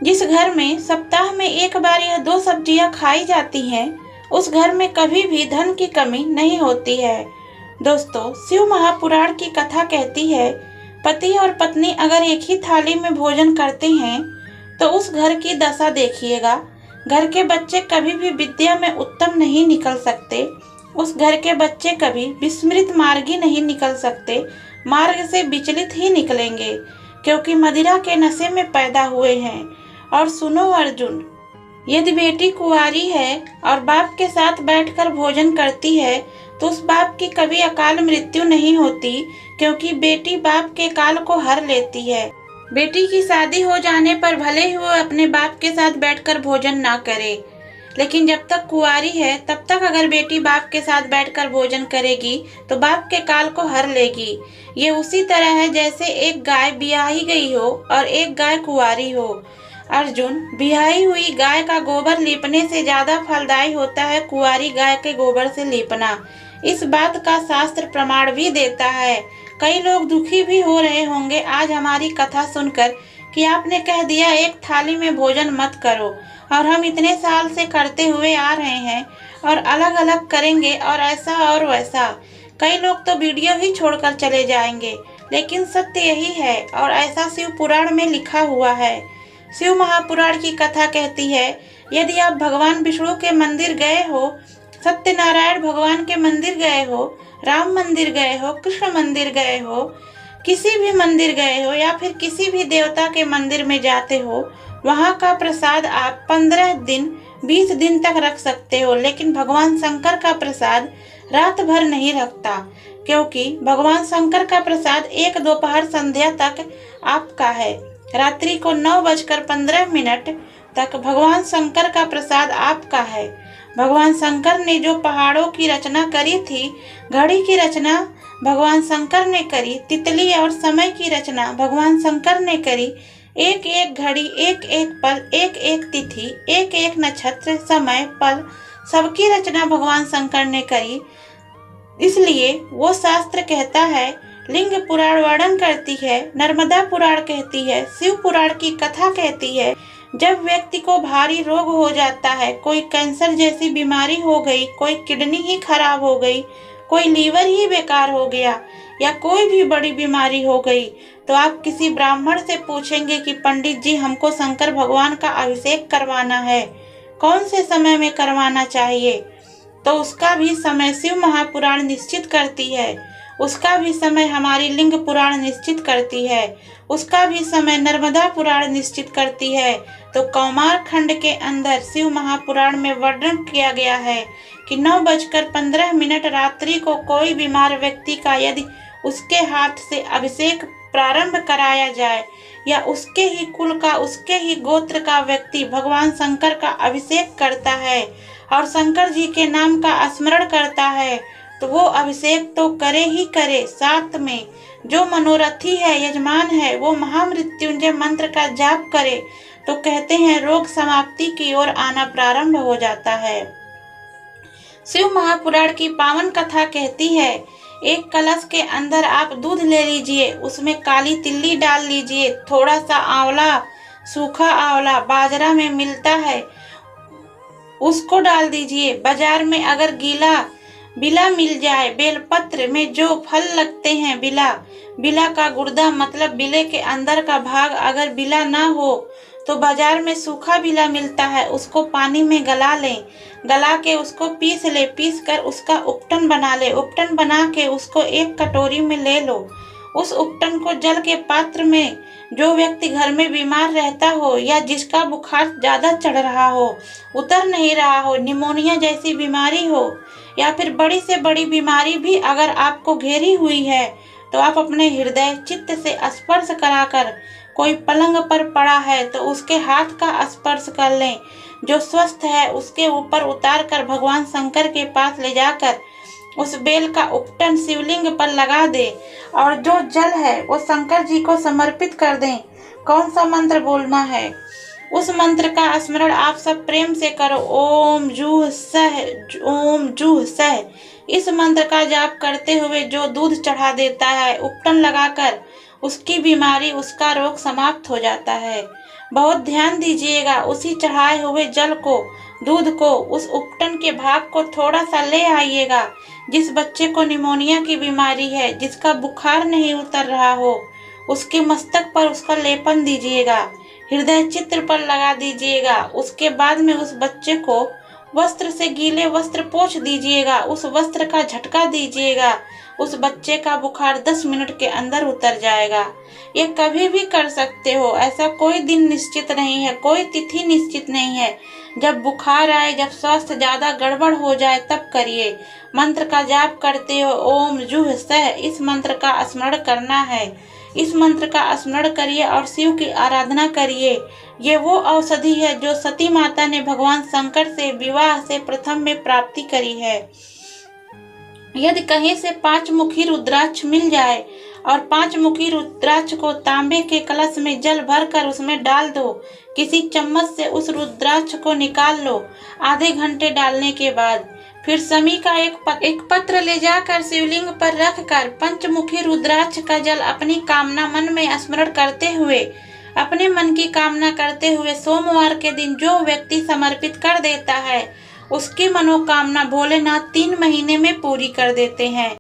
जिस घर में सप्ताह में एक बार या 2 सब्जियां खाई जाती हैं, उस घर में कभी भी धन की कमी नहीं होती है। दोस्तों, शिव महापुराण की कथा कहती है, पति और पत्नी अगर एक ही थाली में भोजन करते हैं तो उस घर की दशा देखिएगा। घर के बच्चे कभी भी विद्या में उत्तम नहीं निकल सकते। उस घर के बच्चे कभी विस्मृत मार्गी नहीं निकल सकते, मार्ग से विचलित ही निकलेंगे, क्योंकि मदिरा के नशे में पैदा हुए हैं। और सुनो अर्जुन, यदि बेटी कुंवारी है और बाप के साथ बैठकर भोजन करती है तो उस बाप की कभी अकाल मृत्यु नहीं होती, क्योंकि बेटी बाप के काल को हर लेती है। बेटी की शादी हो जाने पर भले ही वो अपने बाप के साथ बैठकर भोजन ना करे, लेकिन जब तक कुंवारी है तब तक अगर बेटी बाप के साथ बैठकर भोजन करेगी तो बाप के काल को हर लेगी। ये उसी तरह है जैसे एक गाय ब्याही गई हो और एक गाय कुंवारी हो। अर्जुन, ब्याही हुई गाय का गोबर लीपने से ज्यादा फलदायी होता है कुंवारी गाय के गोबर से लीपना। इस बात का शास्त्र प्रमाण भी देता है। कई लोग दुखी भी हो रहे होंगे आज हमारी कथा सुनकर कि आपने कह दिया एक थाली में भोजन मत करो, और हम इतने साल से करते हुए आ रहे हैं और अलग अलग करेंगे और ऐसा और वैसा। कई लोग तो वीडियो ही छोड़कर चले जाएंगे, लेकिन सत्य यही है और ऐसा शिव पुराण में लिखा हुआ है। शिव महापुराण की कथा कहती है, यदि आप भगवान विष्णु के मंदिर गए हो, सत्यनारायण भगवान के मंदिर गए हो, राम मंदिर गए हो, कृष्ण मंदिर गए हो, किसी भी मंदिर गए हो या फिर किसी भी देवता के मंदिर में जाते हो, वहाँ का प्रसाद आप 15 दिन 20 दिन तक रख सकते हो, लेकिन भगवान शंकर का प्रसाद रात भर नहीं रखता, क्योंकि भगवान शंकर का प्रसाद 1 दोपहर संध्या तक आपका है। रात्रि को 9:15 तक भगवान शंकर का प्रसाद आपका है। भगवान शंकर ने जो पहाड़ों की रचना करी थी, घड़ी की रचना भगवान शंकर ने करी, तितली और समय की रचना भगवान शंकर ने करी। एक एक घड़ी, एक एक पल, एक एक तिथि, एक एक नक्षत्र, समय, पल, सबकी रचना भगवान शंकर ने करी। इसलिए वो शास्त्र कहता है, लिंग पुराण वर्णन करती है, नर्मदा पुराण कहती है, शिव पुराण की कथा कहती है, जब व्यक्ति को भारी रोग हो जाता है, कोई कैंसर जैसी बीमारी हो गई, कोई किडनी ही खराब हो गई, कोई लीवर ही बेकार हो गया या कोई भी बड़ी बीमारी हो गई, तो आप किसी ब्राह्मण से पूछेंगे कि पंडित जी हमको शंकर भगवान का अभिषेक करवाना है, कौन से समय में करवाना चाहिए, तो उसका भी समय शिव महापुराण निश्चित करती है, उसका भी समय हमारी लिंग पुराण निश्चित करती है, उसका भी समय नर्मदा पुराण निश्चित करती है। तो कौमार खंड के अंदर शिव महापुराण में वर्णन किया गया है कि 9:15 रात्रि को कोई बीमार व्यक्ति का यदि उसके हाथ से अभिषेक प्रारंभ कराया जाए या उसके ही कुल का, उसके ही गोत्र का व्यक्ति भगवान शंकर का अभिषेक करता है और शंकर जी के नाम का स्मरण करता है, तो वो अभिषेक तो करे ही करे, साथ में जो मनोरथी है, यजमान है, वो महामृत्युंजय मंत्र का जाप करे, तो कहते हैं रोग समाप्ति की ओर आना प्रारंभ हो जाता है। शिव महापुराण की पावन कथा कहती है, एक कलश के अंदर आप दूध ले लीजिए, उसमें काली तिल्ली डाल लीजिए, थोड़ा सा आंवला, सूखा आंवला बाजरा में मिलता है उसको डाल दीजिए। बाजार में अगर गीला बिला मिल जाए, बेलपत्र में जो फल लगते हैं, बिला का गुर्दा मतलब बिले के अंदर का भाग अगर बिला ना हो तो बाजार में सूखा बिला मिलता है, उसको पानी में गला लें, गला के उसको पीस ले, पीस कर उसका उपटन बना ले, उपटन बना के उसको एक कटोरी में ले लो। उस उपटन को जल के पात्र में जो व्यक्ति घर में बीमार रहता हो या जिसका बुखार ज्यादा चढ़ रहा हो, उतर नहीं रहा हो, निमोनिया जैसी बीमारी हो या फिर बड़ी से बड़ी बीमारी भी अगर आपको घेरी हुई है, तो आप अपने हृदय चित्त से स्पर्श कराकर, कोई पलंग पर पड़ा है तो उसके हाथ का स्पर्श कर लें, जो स्वस्थ है उसके ऊपर उतार कर भगवान शंकर के पास ले जाकर उस बेल का उपटन शिवलिंग पर लगा दे और जो जल है वो शंकर जी को समर्पित कर दें। कौन सा मंत्र बोलना है, उस मंत्र का स्मरण आप सब प्रेम से करो, ओम जूह सह, ओम जूह सह। इस मंत्र का जाप करते हुए जो दूध चढ़ा देता है, उपटन लगाकर, उसकी बीमारी, उसका रोग समाप्त हो जाता है। बहुत ध्यान दीजिएगा। उसी चढ़ाए हुए जल को, दूध को, उस उपटन के भाग को थोड़ा सा ले आइएगा। जिस बच्चे को निमोनिया की बीमारी है, जिसका बुखार नहीं उतर रहा हो, उसके मस्तक पर उसका लेपन दीजिएगा, हृदय चित्र पर लगा दीजिएगा। उसके बाद में उस बच्चे को वस्त्र से गीले वस्त्र पोंछ दीजिएगा, उस वस्त्र का झटका दीजिएगा। उस बच्चे का बुखार 10 मिनट के अंदर उतर जाएगा। ये कभी भी कर सकते हो, ऐसा कोई दिन निश्चित नहीं है, कोई तिथि निश्चित नहीं है। जब बुखार आए, जब स्वास्थ्य ज्यादा गड़बड़ हो जाए तब करिए। मंत्र का जाप करते हो, ओम जुह सह, इस मंत्र का स्मरण करना है। इस मंत्र का स्मरण करिए और शिव की आराधना करिए। ये वो औषधि है जो सती माता ने भगवान शंकर से विवाह से प्रथम में प्राप्ति करी है। यदि कहीं से 5 मुखी रुद्राक्ष मिल जाए और 5 मुखी रुद्राक्ष को तांबे के कलश में जल भरकर उसमें डाल दो। किसी चम्मच से उस रुद्राक्ष को निकाल लो। आधे घंटे डालने के बाद फिर समी का एक पत्र ले जाकर शिवलिंग पर रखकर पंचमुखी रुद्राक्ष का जल अपनी कामना मन में स्मरण करते हुए, अपने मन की कामना करते हुए सोमवार के दिन जो व्यक्ति समर्पित कर देता है, उसकी मनोकामना भोलेनाथ 3 महीने में पूरी कर देते हैं।